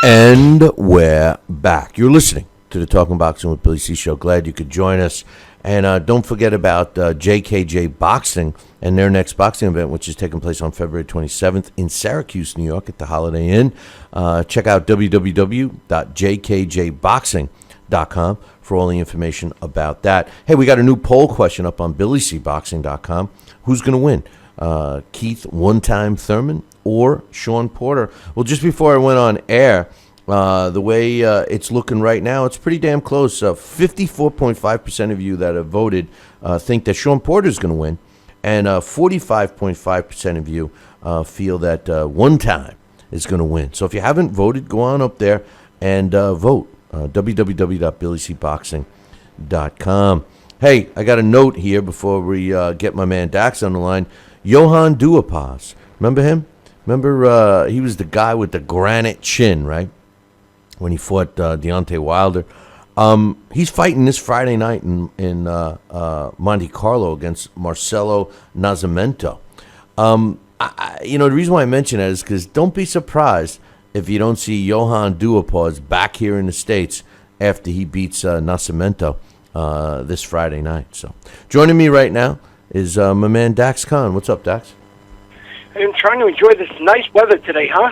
And we're back. You're listening to the Talkin Boxing with Billy C show. Glad you could join us. And don't forget about JKJ Boxing and their next boxing event, which is taking place on February 27th in Syracuse, New York at the Holiday Inn. Check out www.jkjboxing.com for all the information about that. Hey, we got a new poll question up on BillyCBoxing.com. Who's going to win? Keith One-Time Thurman or Sean Porter? Well, just before I went on air, the way it's looking right now, it's pretty damn close. 54.5% of you that have voted think that Sean Porter is going to win, and 45.5% of you feel that One Time is going to win. So if you haven't voted, go on up there and vote. www.billycboxing.com. Hey, I got a note here before we get my man Daxx on the line. Johan Duhaupas. Remember him? Remember he was the guy with the granite chin, right? When he fought Deontay Wilder. He's fighting this Friday night in Monte Carlo against Marcelo Nascimento. The reason why I mention that is because don't be surprised if you don't see Johan Duhaupas back here in the States after he beats Nascimento this Friday night. So joining me right now is my man Daxx Khan. What's up, Daxx? I'm trying to enjoy this nice weather today, huh?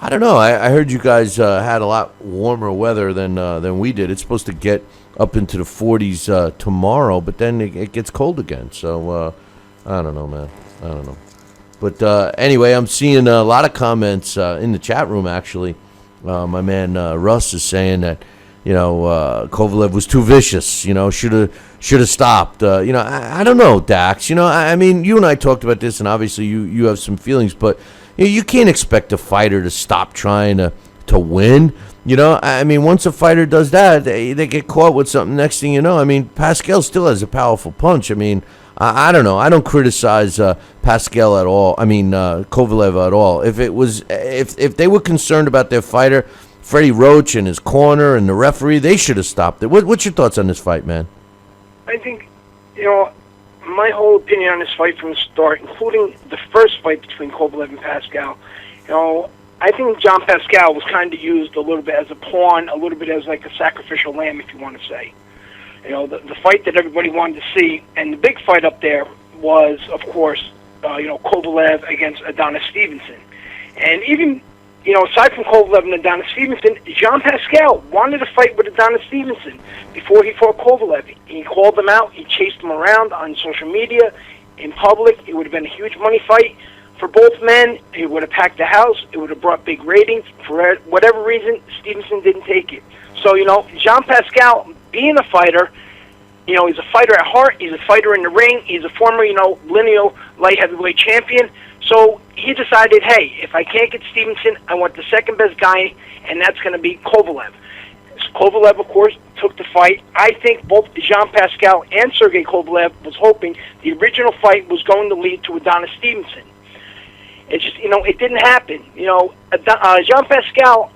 I don't know. I heard you guys had a lot warmer weather than we did. It's supposed to get up into the 40s tomorrow, but then it gets cold again. So I don't know, man. I don't know. But anyway, I'm seeing a lot of comments in the chat room, actually. My man Russ is saying that, Kovalev was too vicious, should have stopped. I don't know, Daxx. I mean, you and I talked about this, and obviously you have some feelings, but you can't expect a fighter to stop trying to win. I mean, once a fighter does that, they get caught with something. Next thing you know, I mean, Pascal still has a powerful punch. I mean, I don't know. I don't criticize Pascal at all. I mean, Kovalev at all. If they were concerned about their fighter, Freddie Roach and his corner and the referee, they should have stopped it. What's your thoughts on this fight, man? I think, my whole opinion on this fight from the start, including the first fight between Kovalev and Pascal, I think Jean Pascal was kind of used a little bit as a pawn, a little bit as like a sacrificial lamb, if you want to say. The fight that everybody wanted to see, and the big fight up there was, of course, Kovalev against Adonis Stevenson. And even, aside from Kovalev and Adonis Stevenson, Jean Pascal wanted to fight with Adonis Stevenson before he fought Kovalev. He called them out. He chased them around on social media, in public. It would have been a huge money fight for both men. It would have packed the house. It would have brought big ratings. For whatever reason, Stevenson didn't take it. So, Jean Pascal, being a fighter, he's a fighter at heart. He's a fighter in the ring. He's a former, lineal light heavyweight champion. So he decided, hey, if I can't get Stevenson, I want the second best guy, and that's going to be Kovalev. Kovalev, of course, took the fight. I think both Jean Pascal and Sergey Kovalev was hoping the original fight was going to lead to Adonis Stevenson. It just, it didn't happen. Jean Pascal,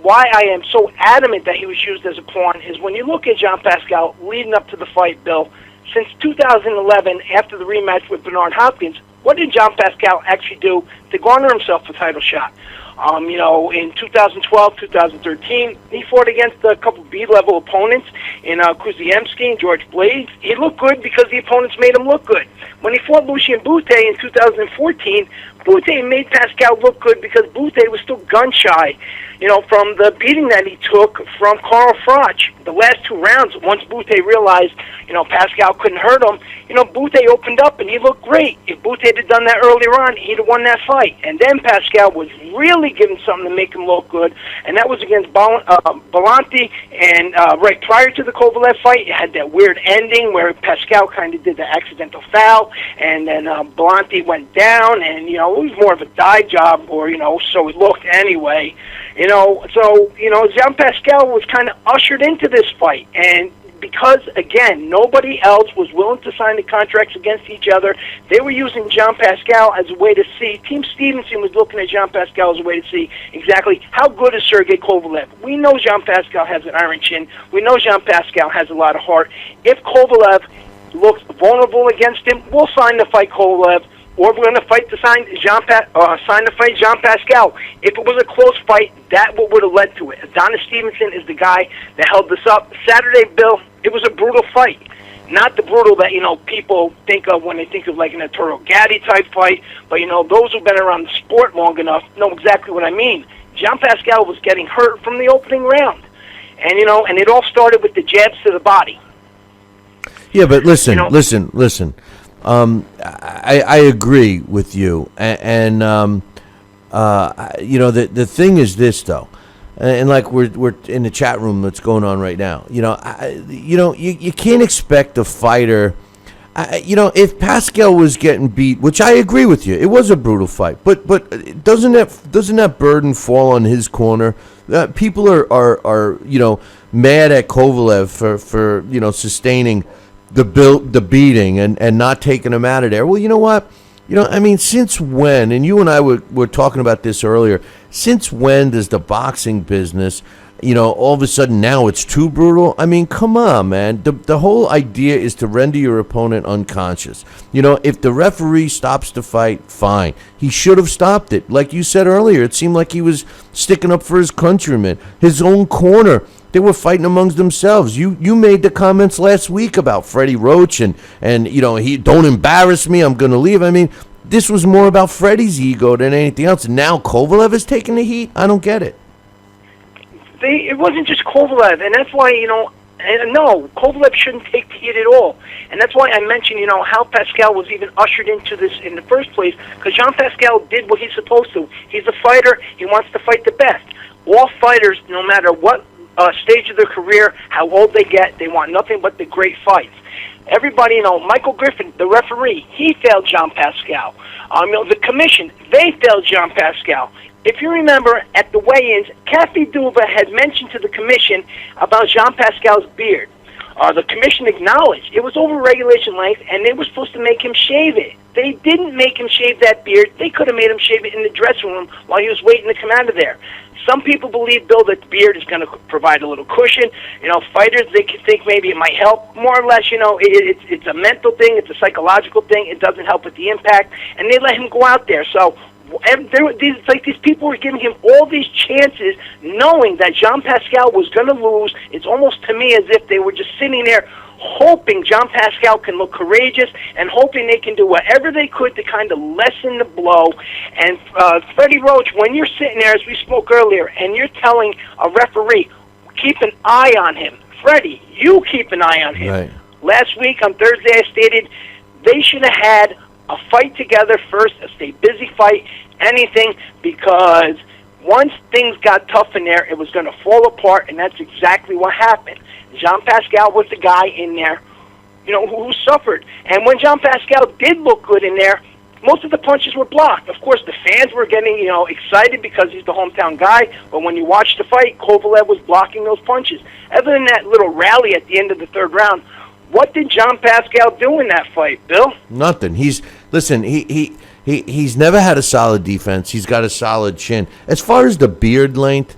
why I am so adamant that he was used as a pawn is when you look at Jean Pascal leading up to the fight, Bill, since 2011, after the rematch with Bernard Hopkins, what did Jean Pascal actually do to garner himself a title shot? In 2012, 2013, he fought against a couple B-level opponents in Kuziemski and George Blades. He looked good because the opponents made him look good. When he fought Lucien Boutte in 2014, Boutte made Pascal look good because Boutte was still gun-shy, from the beating that he took from Carl Froch. The last two rounds, once Boutte realized, Pascal couldn't hurt him, Boutte opened up and he looked great. If Boutte had done that earlier on, he'd have won that fight. And then Pascal was really given something to make him look good, and that was against Belanti. And right prior to the Kovalev fight, it had that weird ending where Pascal kind of did the accidental foul, and then Belanti went down, and, it was more of a dive job, or, so it looked anyway. Jean Pascal was kind of ushered into this fight, and because, again, nobody else was willing to sign the contracts against each other, they were using Jean Pascal as a way to see. Team Stevenson was looking at Jean Pascal as a way to see exactly how good is Sergey Kovalev. We know Jean Pascal has an iron chin. We know Jean Pascal has a lot of heart. If Kovalev looks vulnerable against him, we'll sign the fight Kovalev, or we're going to fight to sign to fight Jean Pascal. If it was a close fight, that would have led to it. Adonis Stevenson is the guy that held this up. Saturday, Bill, it was a brutal fight. Not the brutal that, people think of when they think of like an Arturo Gatti type fight, but, those who've been around the sport long enough know exactly what I mean. Jean Pascal was getting hurt from the opening round. And, and it all started with the jabs to the body. Yeah, but listen. I agree with you. And the thing is this, though. And like we're in the chat room that's going on right now. You can't expect a fighter. If Pascal was getting beat, which I agree with you, it was a brutal fight. But doesn't that burden fall on his corner? People are mad at Kovalev for sustaining the beating and not taking him out of there. Well, you know what? Since when, and you and I were talking about this earlier, since when does the boxing business, all of a sudden now it's too brutal? Come on, man. The whole idea is to render your opponent unconscious. If the referee stops the fight, fine. He should have stopped it. Like you said earlier, it seemed like he was sticking up for his countrymen, his own corner. They were fighting amongst themselves. You made the comments last week about Freddie Roach and he don't embarrass me, I'm going to leave. This was more about Freddie's ego than anything else. And now Kovalev is taking the heat? I don't get it. It wasn't just Kovalev, and that's why, no, Kovalev shouldn't take the heat at all. And that's why I mentioned, how Pascal was even ushered into this in the first place, because Jean Pascal did what he's supposed to. He's a fighter. He wants to fight the best. All fighters, no matter what stage of their career, how old they get, they want nothing but the great fights. Everybody, Michael Griffin, the referee, he failed Jean Pascal. The commission, they failed Jean Pascal. If you remember, at the weigh-ins, Kathy Duva had mentioned to the commission about Jean Pascal's beard. The commission acknowledged it was over regulation length, and they were supposed to make him shave it. They didn't make him shave that beard. They could have made him shave it in the dressing room while he was waiting to come out of there. Some people believe, Bill, that the beard is going to provide a little cushion. Fighters, they can think maybe it might help. More or less, it's a mental thing. It's a psychological thing. It doesn't help with the impact. And they let him go out there. So these people were giving him all these chances, knowing that Jean Pascal was going to lose. It's almost to me as if they were just sitting there hoping Jean Pascal can look courageous and hoping they can do whatever they could to kind of lessen the blow. And Freddie Roach, when you're sitting there, as we spoke earlier, and you're telling a referee, keep an eye on him. Freddie, you keep an eye on him. Right. Last week on Thursday I stated they should have had a fight together first, a stay busy fight, anything, because once things got tough in there, it was going to fall apart, and that's exactly what happened. Jean Pascal was the guy in there, who suffered. And when Jean Pascal did look good in there, most of the punches were blocked. Of course, the fans were getting, excited because he's the hometown guy, but when you watch the fight, Kovalev was blocking those punches. Other than that little rally at the end of the third round, what did Jean Pascal do in that fight, Bill? Nothing. He's never had a solid defense. He's got a solid chin. As far as the beard length,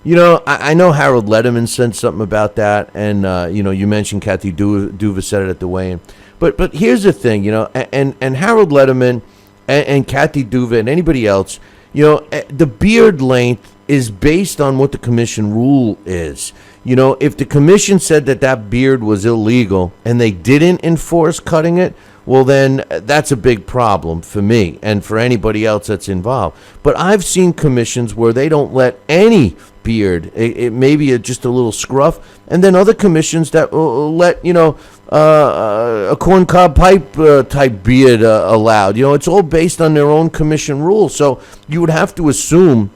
I know Harold Letterman said something about that, and you mentioned Kathy Duva said it at the weigh-in. But here's the thing, and Harold Letterman and Kathy Duva and anybody else, the beard length is based on what the commission rule is. If the commission said that beard was illegal and they didn't enforce cutting it, well, then that's a big problem for me and for anybody else that's involved. But I've seen commissions where they don't let any beard, it may be just a little scruff, and then other commissions that let, a corncob pipe type beard allowed. It's all based on their own commission rules. So you would have to assume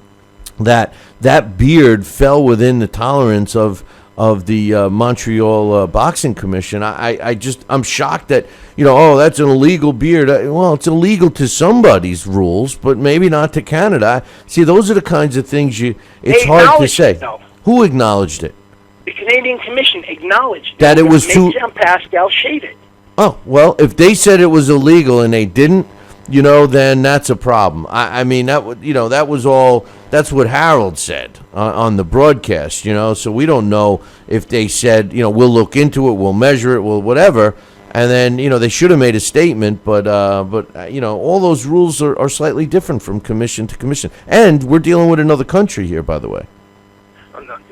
that beard fell within the tolerance of the Montreal Boxing Commission. I'm shocked that, that's an illegal beard. Well, it's illegal to somebody's rules, but maybe not to Canada. See, those are the kinds of things it's hard to say. Who acknowledged it? The Canadian Commission acknowledged that it was too. Jean Pascal shave it. Oh, well, if they said it was illegal and they didn't, then that's a problem. That was all. That's what Harold said on the broadcast. So we don't know if they said, we'll look into it, we'll measure it, we'll whatever. And then, they should have made a statement, but all those rules are slightly different from commission to commission. And we're dealing with another country here, by the way.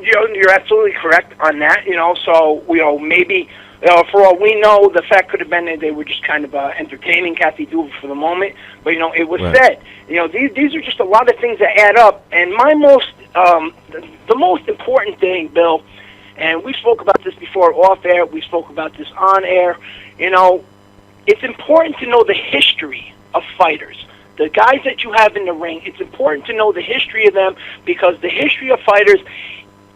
You're absolutely correct on that. So maybe for all we know, the fact could have been that they were just kind of entertaining Kathy Duva for the moment. But it was said. These are just a lot of things that add up. And the most important thing, Bill, and we spoke about this before off air. We spoke about this on air. It's important to know the history of fighters. The guys that you have in the ring, it's important to know the history of them, because the history of fighters,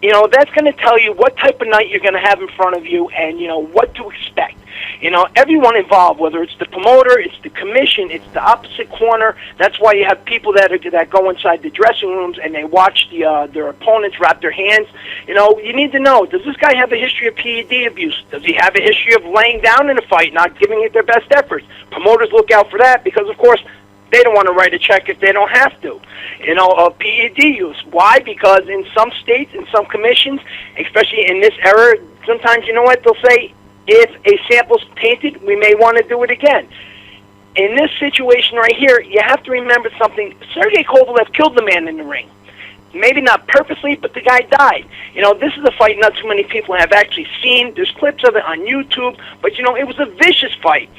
that's going to tell you what type of night you're going to have in front of you and, what to expect. Everyone involved, whether it's the promoter, it's the commission, it's the opposite corner. That's why you have people that go inside the dressing rooms and they watch their opponents wrap their hands. You need to know, does this guy have a history of PED abuse? Does he have a history of laying down in a fight, not giving it their best efforts? Promoters look out for that because, of course, they don't want to write a check if they don't have to. PED use. Why? Because in some states, in some commissions, especially in this era, sometimes, they'll say, if a sample's tainted, we may want to do it again. In this situation right here, you have to remember something. Sergey Kovalev killed the man in the ring. Maybe not purposely, but the guy died. This is a fight not too many people have actually seen. There's clips of it on YouTube, but, it was a vicious fight.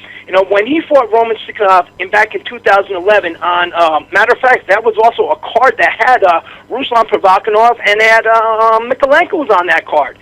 When he fought Roman Stikhanov back in 2011 on, matter of fact, that was also a card that had Ruslan Provakanov and had Mikalenko was on that card.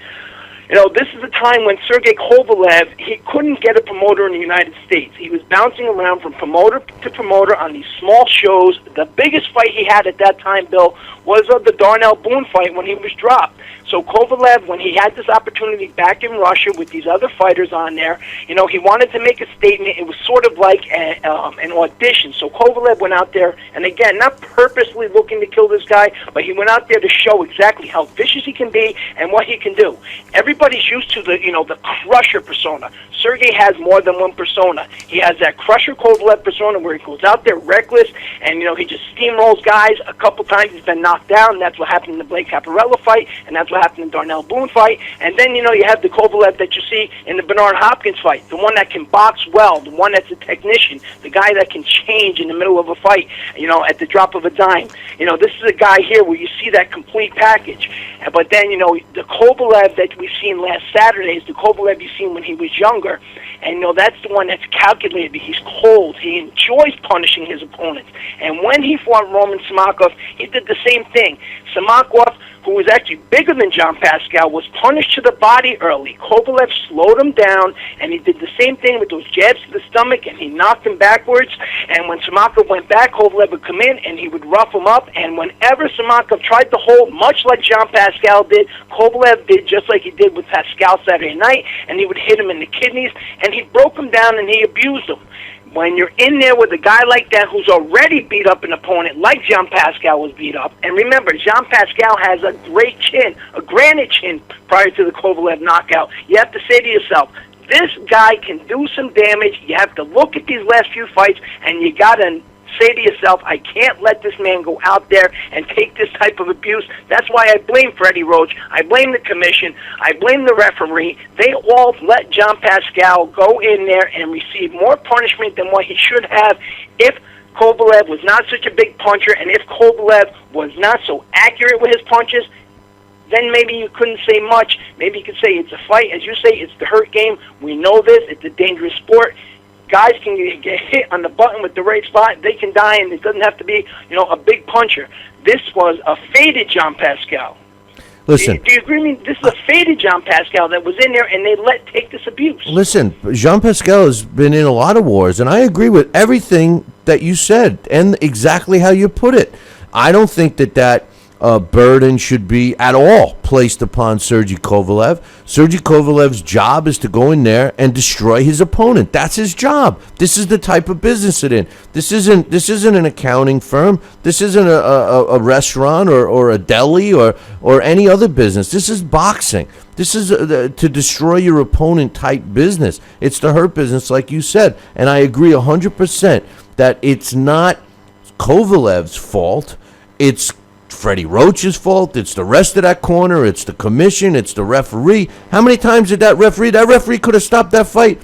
This is a time when Sergey Kovalev, he couldn't get a promoter in the United States. He was bouncing around from promoter to promoter on these small shows. The biggest fight he had at that time, Bill, was the Darnell Boone fight when he was dropped. So Kovalev, when he had this opportunity back in Russia with these other fighters on there, he wanted to make a statement. It was sort of like an audition. So Kovalev went out there, and again, not purposely looking to kill this guy, but he went out there to show exactly how vicious he can be and what he can do. Everybody's used to the crusher persona. Sergey has more than one persona. He has that crusher Kovalev persona where he goes out there reckless, and he just steamrolls guys. A couple times he's been knocked down. That's what happened in the Blake Caparella fight, and that's what happened in the Darnell Boone fight. And then you have the Kovalev that you see in the Bernard Hopkins fight, the one that can box well, the one that's a technician, the guy that can change in the middle of a fight, at the drop of a dime. This is a guy here where you see that complete package. But then the Kovalev that we've seen last Saturday is the Kovalev you've seen when he was younger. And that's the one that's calculated. He's cold. He enjoys punishing his opponents. And when he fought Roman Simakov, he did the same thing. Simakov, who was actually bigger than Jean Pascal, was punished to the body early. Kovalev slowed him down, and he did the same thing with those jabs to the stomach, and he knocked him backwards. And when Simakov went back, Kovalev would come in, and he would rough him up. And whenever Simakov tried to hold, much like Jean Pascal did, Kovalev did just like he did with Pascal Saturday night, and he would hit him in the kidneys, and he broke him down, and he abused him. When you're in there with a guy like that who's already beat up an opponent like Jean Pascal was beat up, and remember, Jean Pascal has a great chin, a granite chin prior to the Kovalev knockout, you have to say to yourself, this guy can do some damage. You have to look at these last few fights, and you got to say to yourself, I can't let this man go out there and take this type of abuse. That's why I blame Freddie Roach. I blame the commission. I blame the referee. They all let Jean Pascal go in there and receive more punishment than what he should have if Kovalev was not such a big puncher, and if Kovalev was not so accurate with his punches, then maybe you couldn't say much. Maybe you could say it's a fight. As you say, it's the hurt game. We know this. It's a dangerous sport. Guys can get hit on the button with the right spot. They can die, and it doesn't have to be, a big puncher. This was a faded Jean Pascal. Listen. Do you agree with me? This is a faded Jean Pascal that was in there, and they let take this abuse. Listen, Jean Pascal has been in a lot of wars, and I agree with everything that you said and exactly how you put it. I don't think that burden should be at all placed upon Sergey Kovalev. Sergey Kovalev's job is to go in there and destroy his opponent. That's his job. This is the type of business it in. This isn't an accounting firm. This isn't a restaurant or a deli or any other business. This is boxing. This is to destroy your opponent type business. It's the hurt business, like you said. And I agree 100% that it's not Kovalev's fault. It's Freddie Roach's fault. It's the rest of that corner. It's the commission. It's the referee. How many times did that referee could have stopped that fight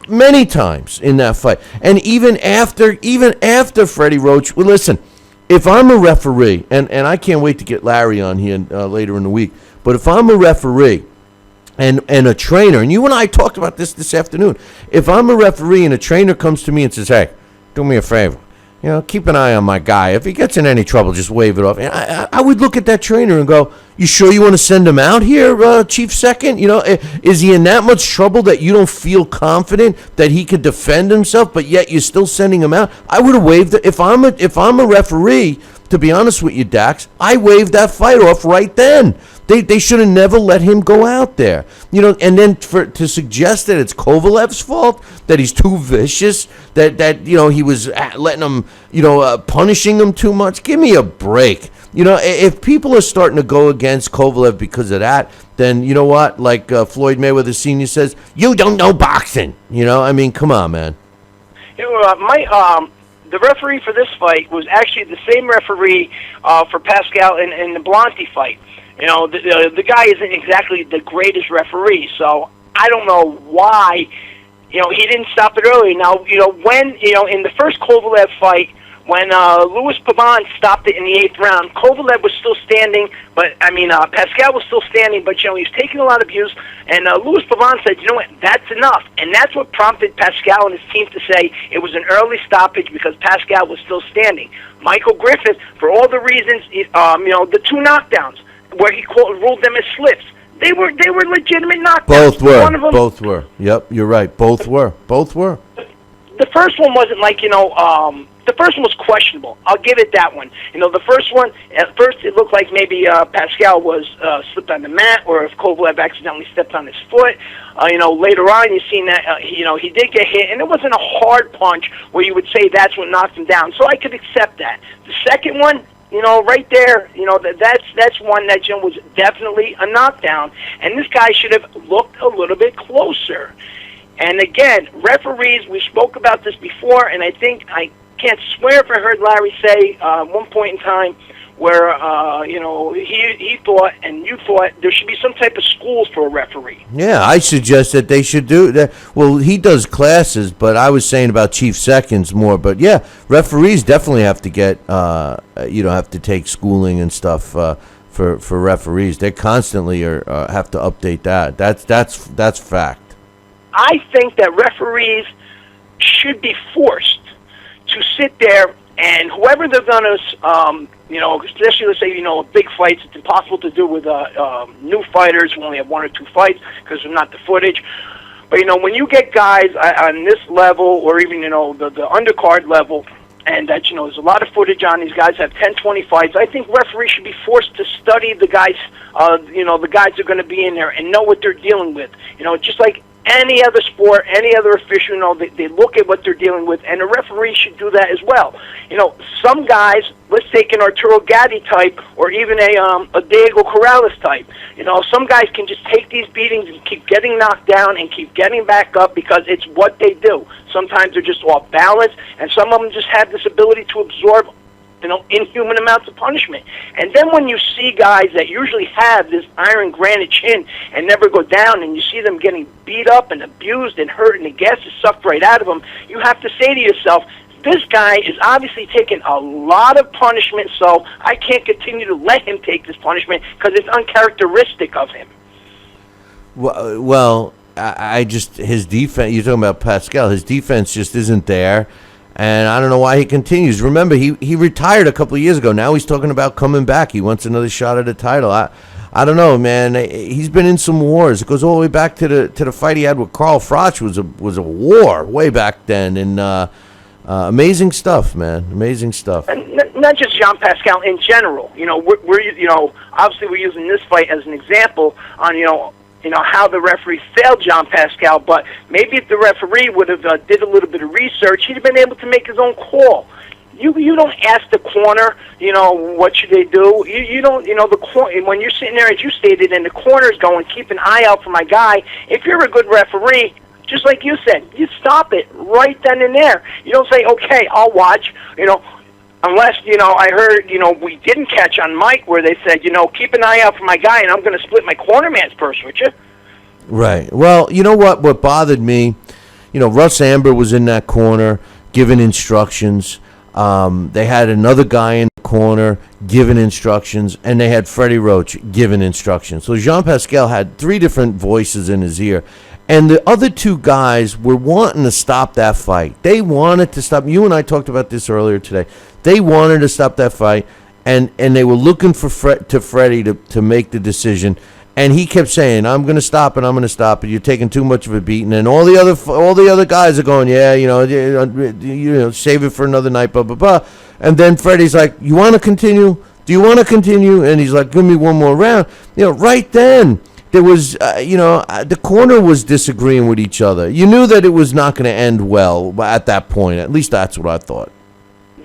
many times in that fight. And even after Freddie Roach, well, listen, if I'm a referee, and I can't wait to get Larry on here later in the week, but if I'm a referee and a trainer, and you and I talked about this afternoon, if I'm a referee and a trainer comes to me and says, hey, do me a favor, keep an eye on my guy. If he gets in any trouble, just wave it off. And I would look at that trainer and go, you sure you want to send him out here, Chief Second? Is he in that much trouble that you don't feel confident that he could defend himself, but yet you're still sending him out? I would have waved it. If I'm a referee, to be honest with you, Dax, I waved that fight off right then. They should have never let him go out there. And then to suggest that it's Kovalev's fault, that he's too vicious, that he was letting him, punishing him too much. Give me a break. If people are starting to go against Kovalev because of that, then you know what? Like Floyd Mayweather Sr. says, you don't know boxing. Come on, man. The referee for this fight was actually the same referee for Pascal in the Blonty fight. The guy isn't exactly the greatest referee, so I don't know why, he didn't stop it early. Now, when, in the first Kovalev fight, when Louis Pavon stopped it in the 8th round, Kovalev was still standing, Pascal was still standing, but, he was taking a lot of abuse, and Louis Pavon said, you know what, that's enough, and that's what prompted Pascal and his team to say it was an early stoppage because Pascal was still standing. Michael Griffith, for all the reasons, the 2 knockdowns, where he ruled them as slips. They were legitimate knockdowns. Both were. One of them, both were. Yep, you're right. Both were. The first one wasn't like, the first one was questionable. I'll give it that one. The first one, at first it looked like maybe Pascal was slipped on the mat, or if Kovalev accidentally stepped on his foot. Later on you've seen that, he did get hit, and it wasn't a hard punch where you would say that's what knocked him down. So I could accept that. The second one, right there, that's one that was definitely a knockdown, and this guy should have looked a little bit closer. And again, referees, we spoke about this before, and I think I can't swear if I heard Larry say at one point in time where he thought and you thought there should be some type of schools for a referee. Yeah, I suggest that they should do that. Well, he does classes, but I was saying about chief seconds more. But yeah, referees definitely have to get have to take schooling and stuff for referees. They constantly have to update that. That's fact. I think that referees should be forced to sit there and whoever they're going to, especially let's say, big fights, it's impossible to do with new fighters who only have 1 or 2 fights because there's not the footage. But, when you get guys on this level or even, the undercard level, and that, there's a lot of footage on these guys have 10, 20 fights, I think referees should be forced to study the guys, the guys who are going to be in there and know what they're dealing with. Just like any other sport, any other official, they look at what they're dealing with, and a referee should do that as well. Some guys, let's take an Arturo Gatti type, or even a Diego Corrales type. Some guys can just take these beatings and keep getting knocked down and keep getting back up because it's what they do. Sometimes they're just off balance, and some of them just have this ability to absorb inhuman amounts of punishment. And then when you see guys that usually have this iron granite chin and never go down, and you see them getting beat up and abused and hurt and the gas is sucked right out of them, you have to say to yourself, this guy is obviously taking a lot of punishment, so I can't continue to let him take this punishment because it's uncharacteristic of him. Well, I just, his defense, you're talking about Pascal, his defense just isn't there. And I don't know why he continues. Remember, he retired a couple of years ago. Now he's talking about coming back. He wants another shot at the title. I don't know, man. He's been in some wars. It goes all the way back to the fight he had with Carl Froch. Was a war way back then. And amazing stuff, man. Amazing stuff. And not just Jean Pascal in general. We're obviously we're using this fight as an example on how the referee failed Jean Pascal, but maybe if the referee would have did a little bit of research, he'd have been able to make his own call. You don't ask the corner, what should they do? You don't, the corner, when you're sitting there, as you stated, and the corner's going, keep an eye out for my guy. If you're a good referee, just like you said, you stop it right then and there. You don't say, okay, I'll watch, unless, I heard, we didn't catch on Mike where they said, keep an eye out for my guy, and I'm going to split my cornerman's purse with you. Right. Well, you know what bothered me Russ Amber was in that corner giving instructions. They had another guy in the corner giving instructions, and they had Freddie Roach giving instructions. So Jean Pascal had three different voices in his ear. And the other two guys were wanting to stop that fight. They wanted to stop. You and I talked about this earlier today. They wanted to stop that fight, and they were looking for Freddie to make the decision. And he kept saying, "I'm going to stop it. I'm going to stop it. You're taking too much of a beating." And all the other guys are going, "Yeah, save it for another night." Blah blah blah. And then Freddie's like, "You want to continue? Do you want to continue?" And he's like, "Give me one more round." Right then. There was, the corner was disagreeing with each other. You knew that it was not going to end well at that point. At least that's what I thought.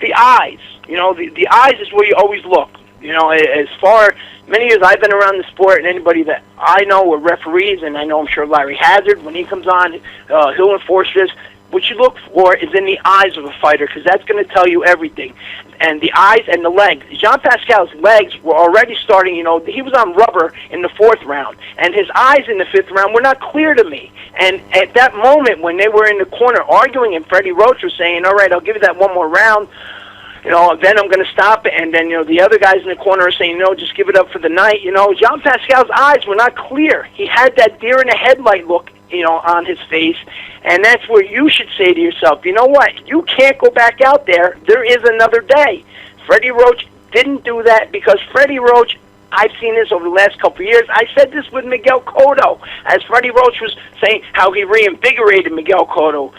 The eyes, the eyes is where you always look. As far many years I've been around the sport, and anybody that I know are referees, and I know I'm sure Larry Hazard, when he comes on, he'll enforce this. What you look for is in the eyes of a fighter, because that's going to tell you everything. And the eyes and the legs. Jean Pascal's legs were already starting, he was on rubber in the fourth round. And his eyes in the fifth round were not clear to me. And at that moment, when they were in the corner arguing, and Freddie Roach was saying, "All right, I'll give you that one more round, then I'm going to stop it." And then, the other guys in the corner are saying, "No, just give it up for the night." Jean Pascal's eyes were not clear. He had that deer in the headlight look, on his face. And that's where you should say to yourself, you know what? You can't go back out there. There is another day. Freddie Roach didn't do that, because Freddie Roach, I've seen this over the last couple of years. I said this with Miguel Cotto, as Freddie Roach was saying how he reinvigorated Miguel Cotto.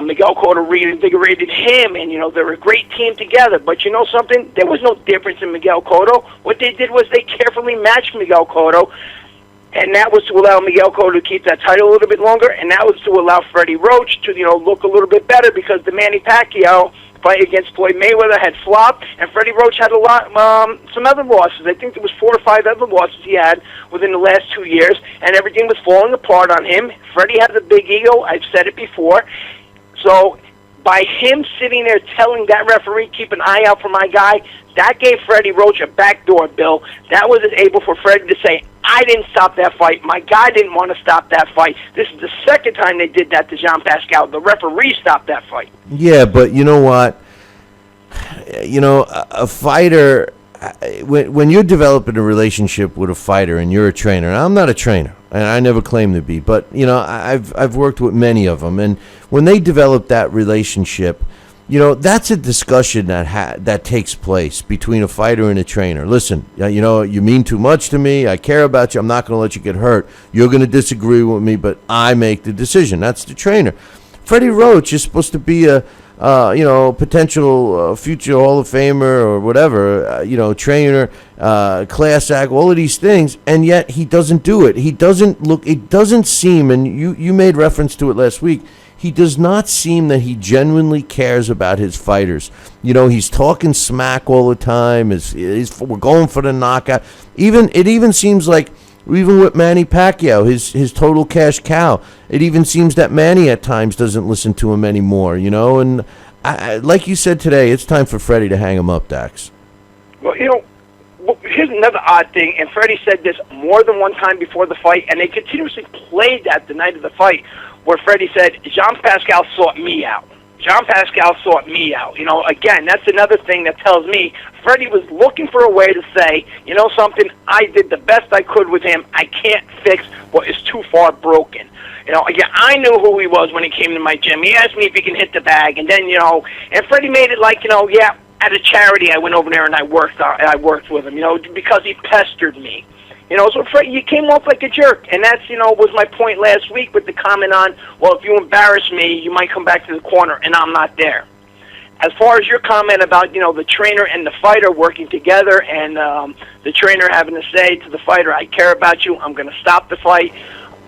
Miguel Cotto reinvigorated him, and, they're a great team together. But you know something? There was no difference in Miguel Cotto. What they did was they carefully matched Miguel Cotto, and that was to allow Miguel Cotto to keep that title a little bit longer, and that was to allow Freddie Roach to, look a little bit better, because the Manny Pacquiao fight against Floyd Mayweather had flopped, and Freddie Roach had some other losses. I think there was 4 or 5 other losses he had within the last 2 years, and everything was falling apart on him. Freddie has a big ego. I've said it before. So by him sitting there telling that referee, "Keep an eye out for my guy," that gave Freddie Roach a backdoor, Bill. That was able for Freddie to say, "I didn't stop that fight. My guy didn't want to stop that fight." This is the second time they did that to Jean Pascal. The referee stopped that fight. Yeah, but you know what? A fighter, when you're developing a relationship with a fighter and you're a trainer, and I'm not a trainer, and I never claim to be, but, I've worked with many of them, and when they develop that relationship, that's a discussion that takes place between a fighter and a trainer. Listen, you mean too much to me. I care about you. I'm not going to let you get hurt. You're going to disagree with me, but I make the decision. That's the trainer. Freddie Roach is supposed to be a potential future Hall of Famer or whatever, trainer, class act, all of these things, and yet he doesn't do it. He doesn't look. It doesn't seem, and you made reference to it last week. He does not seem that he genuinely cares about his fighters. He's talking smack all the time. We're going for the knockout. It even seems like, even with Manny Pacquiao, his total cash cow, it even seems that Manny at times doesn't listen to him anymore. And like you said today, it's time for Freddie to hang him up, Dax. Well, here's another odd thing, and Freddie said this more than one time before the fight, and they continuously played that the night of the fight, where Freddie said, "Jean Pascal sought me out. Jean Pascal sought me out." Again, that's another thing that tells me Freddie was looking for a way to say, something, I did the best I could with him. I can't fix what is too far broken. Again, I knew who he was when he came to my gym. He asked me if he can hit the bag, and then, and Freddie made it like, yeah, at a charity I went over there and I worked with him, because he pestered me. So Freddie, you came off like a jerk, and that's, was my point last week with the comment on, well, if you embarrass me, you might come back to the corner, and I'm not there. As far as your comment about, the trainer and the fighter working together, and the trainer having to say to the fighter, "I care about you, I'm going to stop the fight,"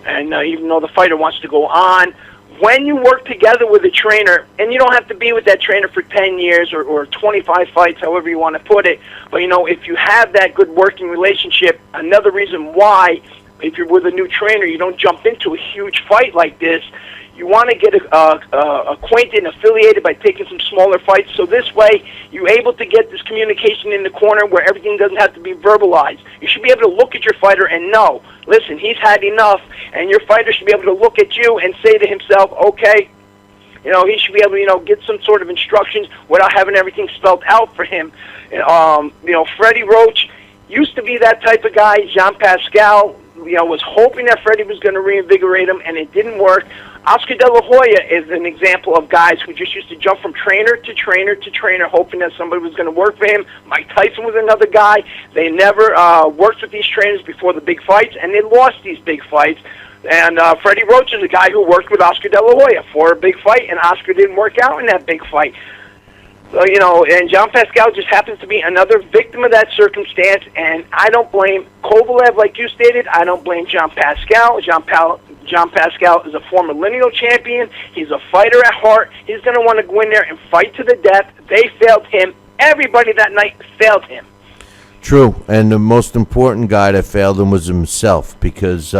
and even though the fighter wants to go on, when you work together with a trainer, and you don't have to be with that trainer for 10 years or 25 fights, however you want to put it, but, if you have that good working relationship, another reason why, if you're with a new trainer, you don't jump into a huge fight like this. You want to get acquainted and affiliated by taking some smaller fights, so this way you're able to get this communication in the corner where everything doesn't have to be verbalized. You should be able to look at your fighter and know, listen, he's had enough, and your fighter should be able to look at you and say to himself, okay, He should be able to, get some sort of instructions without having everything spelled out for him. Freddie Roach used to be that type of guy. Jean Pascal, was hoping that Freddie was going to reinvigorate him, and it didn't work. Oscar De La Hoya is an example of guys who just used to jump from trainer to trainer to trainer, hoping that somebody was going to work for him. Mike Tyson was another guy. They never worked with these trainers before the big fights, and they lost these big fights. And Freddie Roach is a guy who worked with Oscar De La Hoya for a big fight, and Oscar didn't work out in that big fight. So, and Jean Pascal just happens to be another victim of that circumstance, and I don't blame Kovalev, like you stated. I don't blame Jean Pascal. Jean Pascal is a former lineal champion. He's a fighter at heart. He's going to want to go in there and fight to the death. They failed him. Everybody that night failed him. True, and the most important guy that failed him was himself, because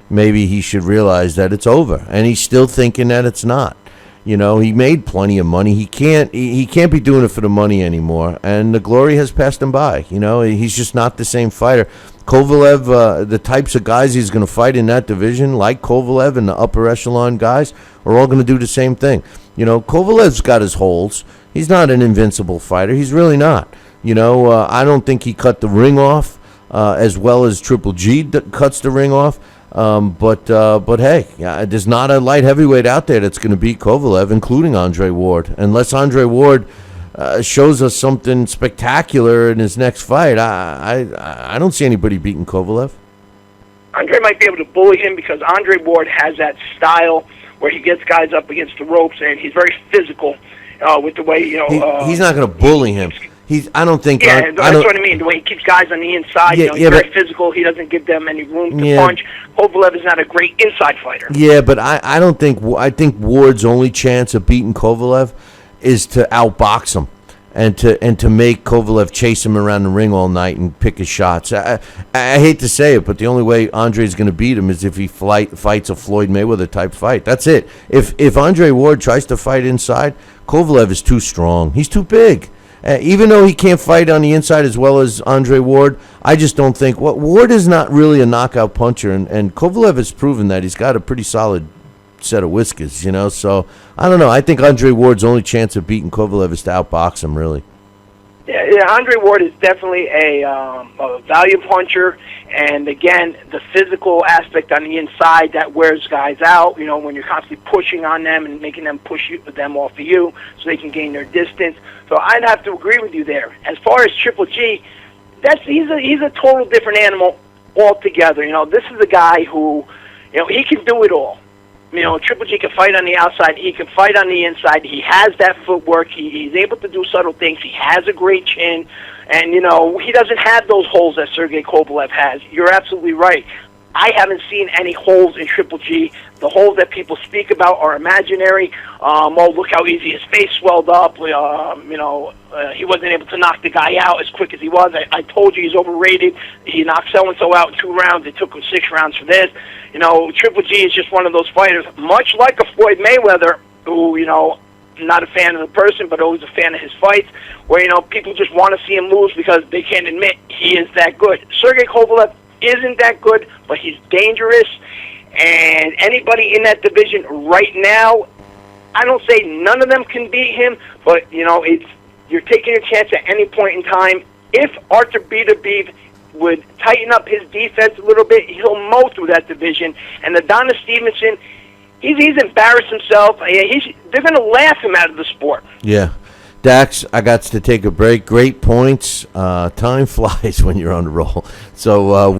maybe he should realize that it's over, and he's still thinking that it's not. He made plenty of money. He can't be doing it for the money anymore, and the glory has passed him by. He's just not the same fighter. Kovalev, the types of guys he's going to fight in that division, like Kovalev and the upper echelon guys, are all going to do the same thing. Kovalev's got his holes. He's not an invincible fighter. He's really not. I don't think he cut the ring off as well as Triple G cuts the ring off. But hey, there's not a light heavyweight out there that's going to beat Kovalev, including Andre Ward. Unless Andre Ward shows us something spectacular in his next fight, I don't see anybody beating Kovalev. Andre might be able to bully him because Andre Ward has that style where he gets guys up against the ropes, and he's very physical with the way he's not going to bully him. I don't think. Yeah, that's what I mean. The way he keeps guys on the inside, he's very physical. He doesn't give them any room to punch. Kovalev is not a great inside fighter. Yeah, but I don't think. I think Ward's only chance of beating Kovalev is to outbox him and to make Kovalev chase him around the ring all night and pick his shots. I hate to say it, but the only way Andre's going to beat him is if he fights a Floyd Mayweather type fight. That's it. If Andre Ward tries to fight inside, Kovalev is too strong. He's too big. Even though he can't fight on the inside as well as Andre Ward, I just don't think. Ward is not really a knockout puncher, and Kovalev has proven that he's got a pretty solid set of whiskers, So I don't know. I think Andre Ward's only chance of beating Kovalev is to outbox him, really. Yeah, Andre Ward is definitely a value puncher, and again, the physical aspect on the inside that wears guys out. When you're constantly pushing on them and making them push them off of you so they can gain their distance. So I'd have to agree with you there. As far as Triple G, he's a total different animal altogether. This is a guy who, he can do it all. Triple G can fight on the outside. He can fight on the inside. He has that footwork. He's able to do subtle things. He has a great chin. And, he doesn't have those holes that Sergey Kovalev has. You're absolutely right. I haven't seen any holes in Triple G. The holes that people speak about are imaginary. Look how easy his face swelled up. He wasn't able to knock the guy out as quick as he was. I told you he's overrated. He knocked so-and-so out in 2 rounds. It took him 6 rounds for this. Triple G is just one of those fighters, much like a Floyd Mayweather, who, I'm not a fan of the person, but always a fan of his fights, where, people just want to see him lose because they can't admit he is that good. Sergey Kovalev isn't that good, but he's dangerous, and anybody in that division right now, I don't say none of them can beat him, but, you're taking a chance at any point in time. If Artur Beterbiev would tighten up his defense a little bit, he'll mow through that division. And Adonis Stevenson, he's embarrassed himself. They're going to laugh him out of the sport. Yeah. Dax, I got to take a break. Great points. Time flies when you're on the roll. So